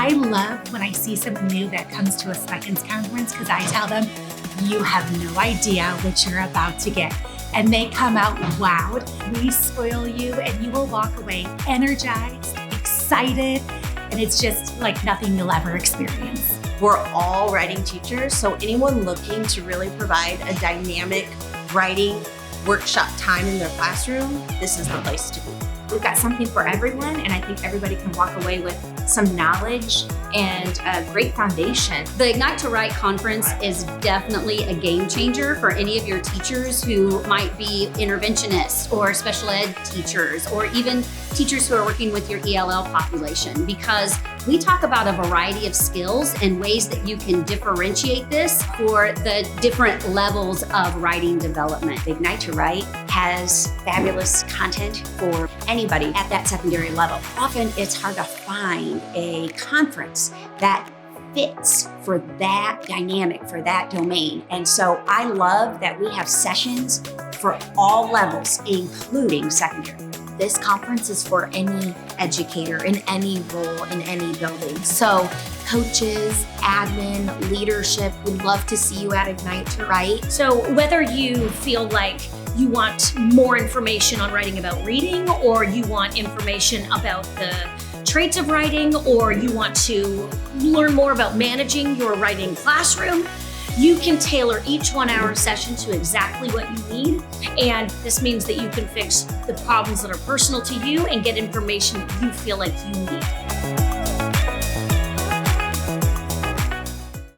I love when I see someone new that comes to a Smekens conference because I tell them, you have no idea what you're about to get. And they come out wowed. We spoil you and you will walk away energized, excited, and it's just like nothing you'll ever experience. We're all writing teachers, so anyone looking to really provide a dynamic writing workshop time in their classroom, this is the place to be. We've got something for everyone, and I think everybody can walk away with some knowledge and a great foundation. The Ignite to Write conference is definitely a game changer for any of your teachers who might be interventionists or special ed teachers, or even teachers who are working with your ELL population, because we talk about a variety of skills and ways that you can differentiate this for the different levels of writing development. The Ignite to Write has fabulous content for anybody at that secondary level. Often it's hard to find a conference that fits for that dynamic, for that domain. And so I love that we have sessions for all levels, including secondary. This conference is for any educator in any role in any building. So coaches, admin, leadership, we'd love to see you at Ignite to Write. So whether you feel like you want more information on writing about reading, or you want information about the traits of writing, or you want to learn more about managing your writing classroom, you can tailor each 1 hour session to exactly what you need. And this means that you can fix the problems that are personal to you and get information that you feel like you need.